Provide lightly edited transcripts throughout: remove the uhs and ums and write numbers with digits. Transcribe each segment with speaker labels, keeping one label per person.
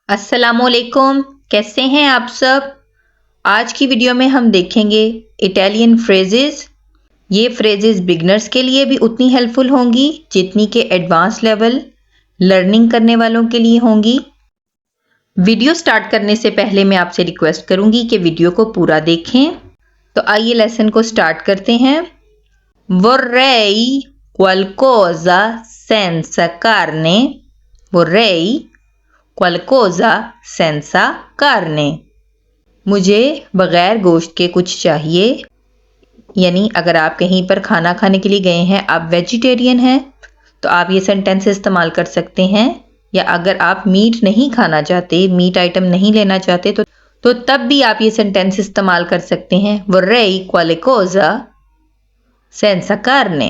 Speaker 1: अस्सलामुअलैकुम, कैसे हैं आप सब। आज की वीडियो में हम देखेंगे इटालियन फ्रेजेस। ये फ्रेजेस बिगनर्स के लिए भी उतनी हेल्पफुल होंगी जितनी के एडवांस लेवल लर्निंग करने वालों के लिए होंगी। वीडियो स्टार्ट करने से पहले मैं आपसे रिक्वेस्ट करूंगी कि वीडियो को पूरा देखें। तो आइए लेसन को स्टार्ट करते हैं। Vorrei qualcosa senza carne. Vorrei qualcosa senza carne. मुझे बगैर गोश्त के कुछ चाहिए। यानी अगर आप कहीं पर खाना खाने के लिए गए हैं, आप वेजिटेरियन हैं, तो आप ये सेंटेंस इस्तेमाल कर सकते हैं। या अगर आप मीट नहीं खाना चाहते, मीट आइटम नहीं लेना चाहते, तो तब भी आप ये सेंटेंस इस्तेमाल कर सकते हैं। Vorrei qualcosa senza carne.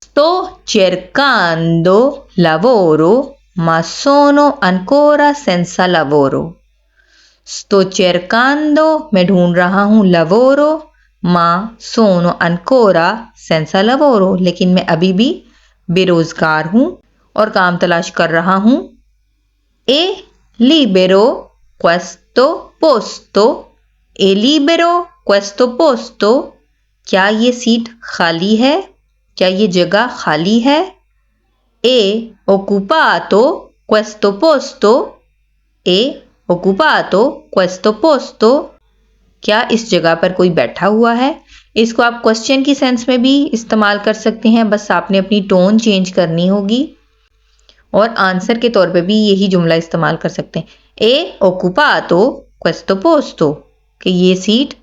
Speaker 1: Sto cercando lavoro, ma sono ancora senza lavoro. Sto cercando, मैं ढूंढ रहा हूँ, lavoro, ma sono ancora senza lavoro, लेकिन मैं अभी भी बेरोजगार हूँ और काम तलाश कर रहा हूँ। E libero questo posto. E libero questo posto. क्या ये सीट खाली है? क्या ये जगह खाली है? E occupato questo posto. E occupato questo posto. क्या इस जगह पर कोई बैठा हुआ है? इसको आप क्वेश्चन की सेंस में भी इस्तेमाल कर सकते हैं, बस आपने अपनी टोन चेंज करनी होगी। और आंसर के तौर पे भी यही जुमला इस्तेमाल कर सकते हैं। ए occupato questo posto, कि ये सीट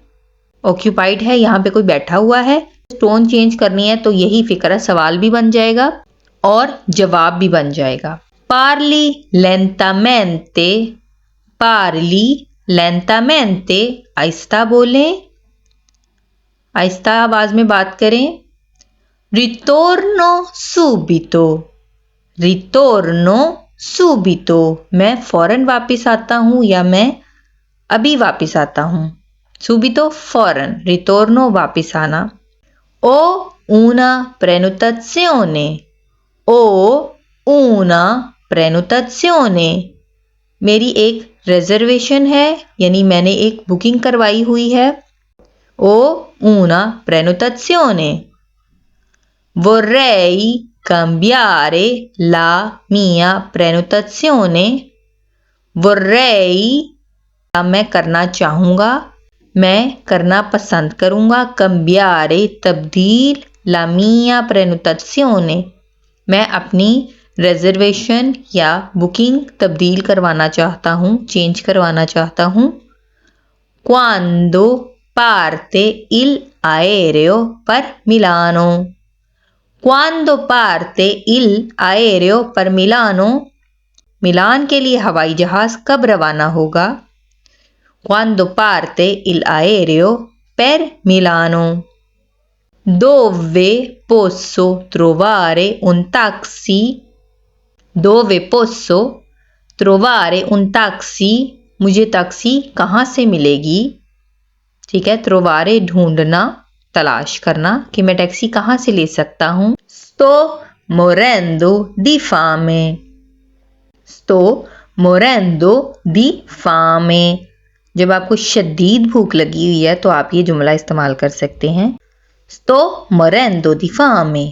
Speaker 1: ऑक्यूपाइड है, यहाँ पे कोई बैठा हुआ है। टोन चेंज करनी है तो यही फिक्र, सवाल भी बन जाएगा और जवाब भी बन जाएगा। Parli lentamente. Parli lentamente. आहिस्ता बोलें, आहिस्ता आवाज में बात करें। Ritorno subito. Ritorno subito. मैं फौरन वापस आता हूँ या मैं अभी वापस आता हूँ। Subito फौरन, ritorno वापस आना। Ho una prenotazione. Ho una prenotazione. मेरी एक रिजर्वेशन है, यानी मैंने एक बुकिंग करवाई हुई है। Ho una prenotazione. Vorrei cambiare la mia prenotazione. Vorrei, मैं करना चाहूँगा, मैं करना पसंद करूँगा। cambiare तब्दील, la mia prenotazione मैं अपनी रिजर्वेशन या बुकिंग तब्दील करवाना चाहता हूँ, चेंज करवाना चाहता हूँ। Quando parte il aereo per Milano. Quando parte il aereo per Milano. मिलान के लिए हवाई जहाज कब रवाना होगा? Quando parte il aereo per Milano. Dove posso trovare un taxi? Dove posso trovare un taxi? मुझे टैक्सी कहाँ से मिलेगी? ठीक है, trovare ढूंढना, तलाश करना, कि मैं टैक्सी कहाँ से ले सकता हूँ। Sto morendo di fame. Sto morendo di fame. जब आपको शदीद भूख लगी हुई है तो आप ये जुमला इस्तेमाल कर सकते हैं। Sto morendo di fame.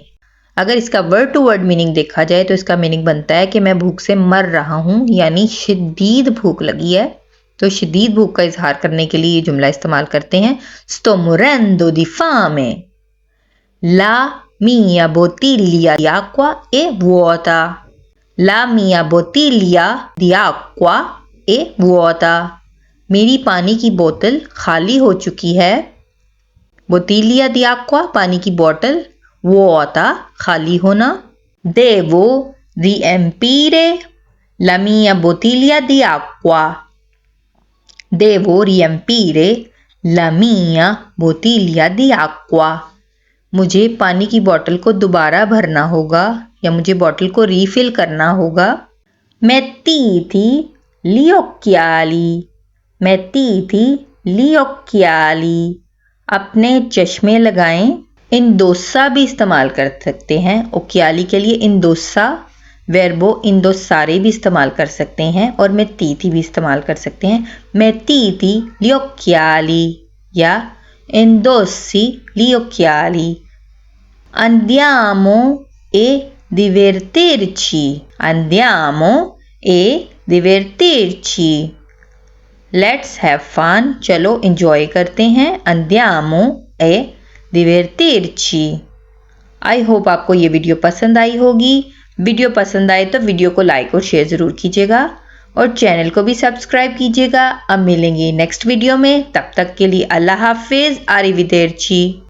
Speaker 1: अगर इसका वर्ड टू वर्ड मीनिंग देखा जाए तो इसका मीनिंग बनता है कि मैं भूख से मर रहा हूँ, यानी शदीद भूख लगी है। तो शदीद भूख का इजहार करने के लिए ये जुमला इस्तेमाल करते हैं। Sto morendo di fame. La mia bottiglia di acqua è vuota. La mia bottiglia di acqua è vuota. मेरी पानी की बोतल खाली हो चुकी है। Bottiglia di acqua पानी की बोतल, vuota खाली होना। Devo riempire la mia bottiglia di acqua. Devo riempire la mia bottiglia di acqua. मुझे पानी की बोतल को दोबारा भरना होगा या मुझे बोतल को रीफिल करना होगा। Mettiti gli occhiali. Mettiti gli occhiali. अपने चश्मे लगाएं। इंदोसा भी इस्तेमाल कर सकते हैं। ओकियाली के लिए इंदोसा वर्बो indossare भी इस्तेमाल कर सकते हैं और mettiti भी इस्तेमाल कर सकते हैं। mettiti gli occhiali या indossi gli occhiali। Andiamo e divertirci। Andiamo e divertirci। Let's have fun। चलो enjoy करते हैं। Andiamo e divertirci। I hope आपको ये वीडियो पसंद आई होगी। वीडियो पसंद आए तो वीडियो को लाइक और शेयर ज़रूर कीजिएगा और चैनल को भी सब्सक्राइब कीजिएगा। अब मिलेंगे नेक्स्ट वीडियो में, तब तक के लिए अल्लाह हाफिज़। आरिविदेरची।